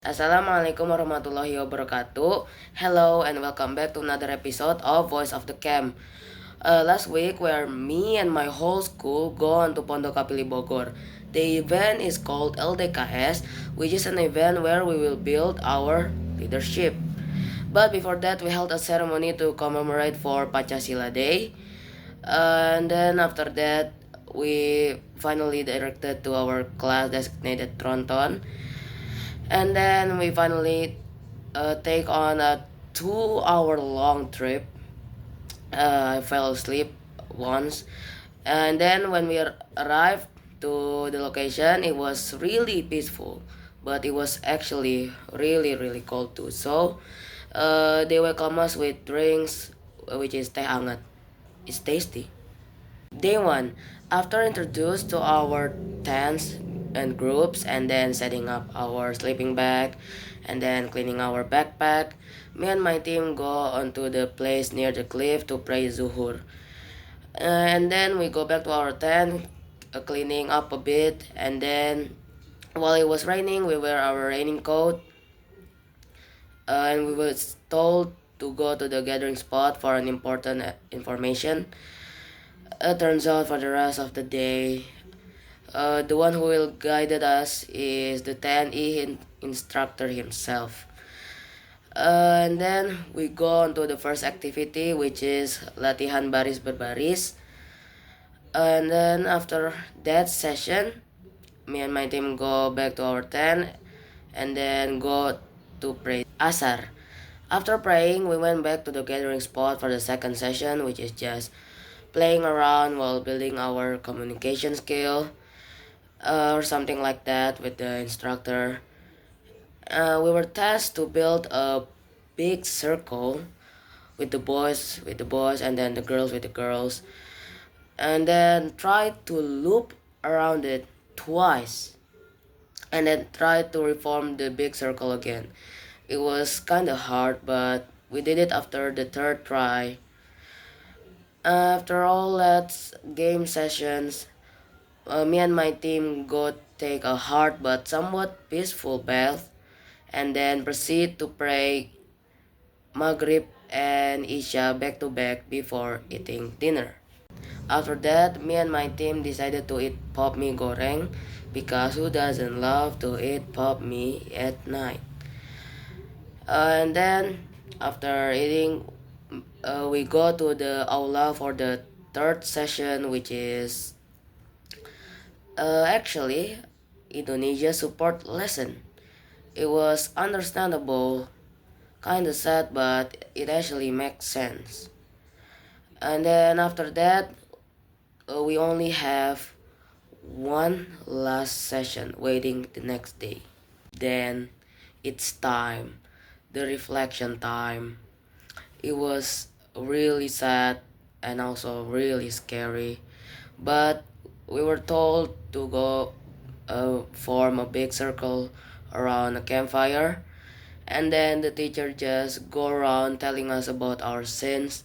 Assalamualaikum warahmatullahi wabarakatuh. Hello and welcome back to another episode of Voice of the Camp. Last week, where me and my whole school go on to Pondok Kapili Bogor. The event is called LDKS, which is an event where we will build our leadership. But before that, we held a ceremony to commemorate for Pancasila Day. And then after that, we finally directed to our class designated Tronton. And then we finally take on a 2 hour long trip. I fell asleep once, and then when we arrived to the location, it was really peaceful, but it was actually really cold too. So they welcome us with drinks, which is teh anget. It's tasty. Day 1, after introduced to our tents and groups and then setting up our sleeping bag and then cleaning our backpack, me and my team go onto the place near the cliff to pray Zuhur. And then we go back to our tent, cleaning up a bit, and then while it was raining, we wear our raining coat, and we were told to go to the gathering spot for an important information. Turns out for the rest of the day, the one who will guide us is the 10E instructor himself. And then we go on to the first activity, which is latihan baris berbaris. And then after that session, me and my team go back to our tent and then go to pray asar. After praying, we went back to the gathering spot for the second session, which is just playing around while building our communication skill, or something like that with the instructor. We were tasked to build a big circle with the boys, and then the girls with the girls, and then try to loop around it twice, and then try to reform the big circle again. It was kind of hard, but we did it after the third try. After all that game sessions, me and my team go take a hard but somewhat peaceful bath and then proceed to pray Maghrib and Isha back to back before eating dinner. After that, me and my team decided to eat pop mie goreng because who doesn't love to eat pop mie at night? And then after eating, we go to the aula for the third session, which is actually Indonesia support lesson. It was understandable, kinda sad, but it actually makes sense. And then after that, we only have one last session waiting the next day. Then it's time, the reflection time. It was really sad and also really scary, but we were told to go form a big circle around a campfire, and then the teacher just go around telling us about our sins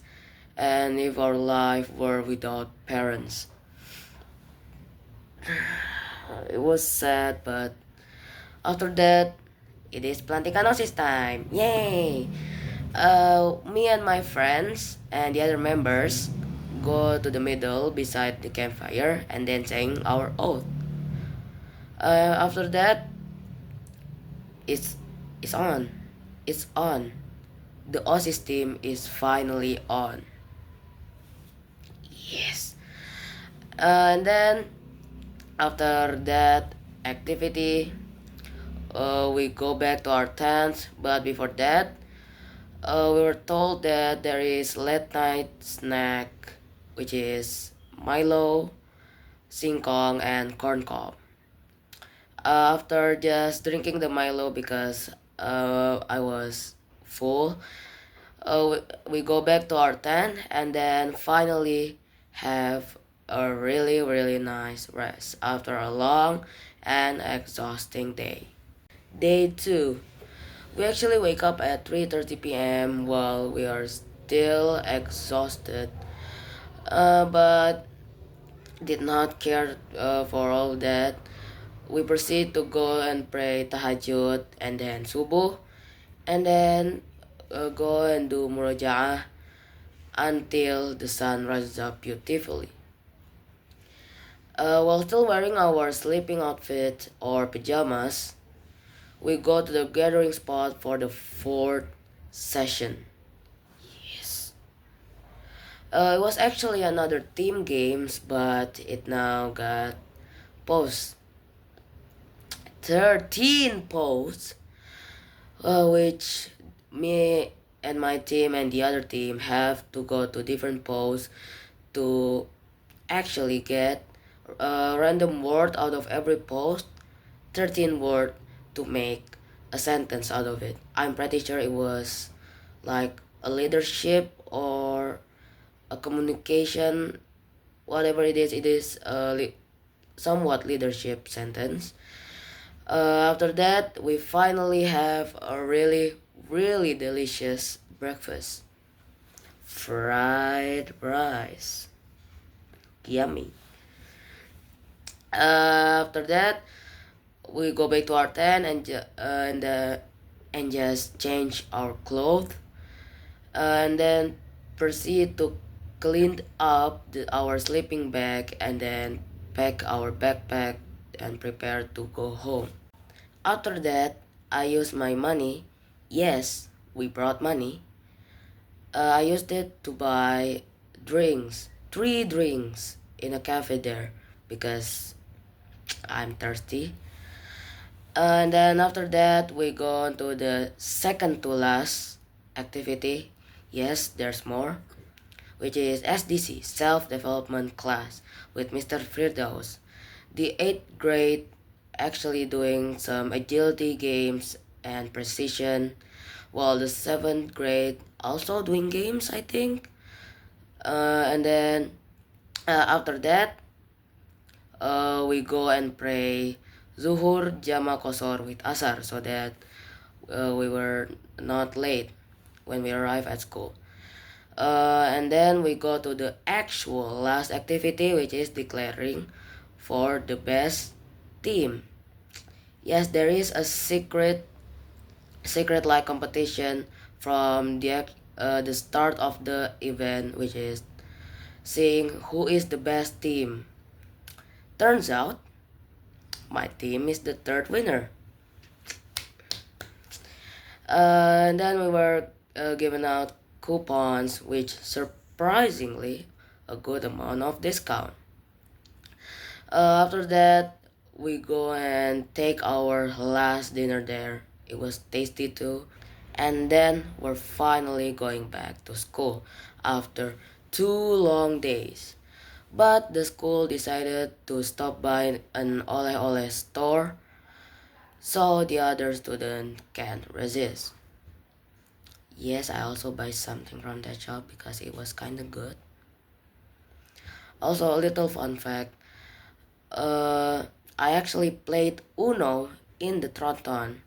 and if our life were without parents. It was sad, but after that, it is plantikanosis time. Yay! Me and my friends and the other members go to the middle beside the campfire and then saying our oath. After that, it's it's on. It's on. The OSIS team is finally on. Yes. And then after that activity, we go back to our tents. But before that, we were told that there is late night snack, which is Milo, singkong, and corn cob. After just drinking the Milo because I was full, we go back to our tent and then finally have a really nice rest after a long and exhausting day. Day 2. We actually wake up at 3:30 p.m. while we are still exhausted, but did not care for all that. we proceed to go and pray tahajud and then subuh, and then go and do murajaah until the sun rises up beautifully. While still wearing our sleeping outfit or pajamas, we go to the gathering spot for the fourth session. Yes. It was actually another team games, but it now got posts. 13 posts, which me and my team and the other team have to go to different posts to actually get a random word out of every post, 13 word to make a sentence out of it. I'm pretty sure it was like a leadership or a communication, whatever it is somewhat leadership sentence. After that, we finally have a really delicious breakfast. Fried rice. Yummy. After that, we go back to our tent and just change our clothes, and then proceed to clean up our sleeping bag and then pack our backpack and prepare to go home. After that, I used my money. Yes, we brought money. I used it to buy drinks, 3 drinks in a cafe there because I'm thirsty. And then after that, we go on to the second to last activity. Yes, there's more, which is SDC, Self-Development Class, with Mr. Firdaus. The 8th grade actually doing some agility games and precision, while the 7th grade also doing games, I think. And then after that, we go and pray Zuhur Jama Kosor with Asar so that we were not late when we arrive at school. And then we go to the actual last activity, which is declaring for the best team. Yes, there is a secret like competition from the start of the event, which is seeing who is the best team. Turns out my team is the third winner. And then we were given out coupons, which surprisingly a good amount of discount. After that, we go and take our last dinner there. It was tasty too. And then we're finally going back to school after 2 long days. But the school decided to stop by an Ole Ole store, so the other student can't resist. Yes, I also buy something from that shop because it was kinda good. Also, a little fun fact, I actually played Uno in the Troton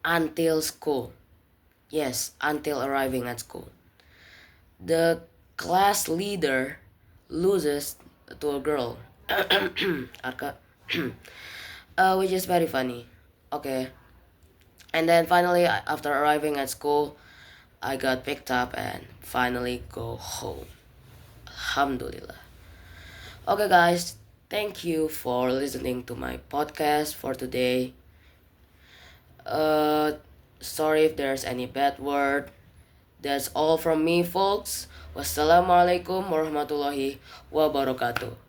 until school. Yes, until arriving at school. The class leader loses to a girl, Arka, which is very funny. Okay, and then finally, after arriving at school, I got picked up and finally go home. Alhamdulillah. Okay, guys, thank you for listening to my podcast for today. Uh, Sorry if there's any bad word. That's all from me, folks. Wassalamualaikum warahmatullahi wabarakatuh.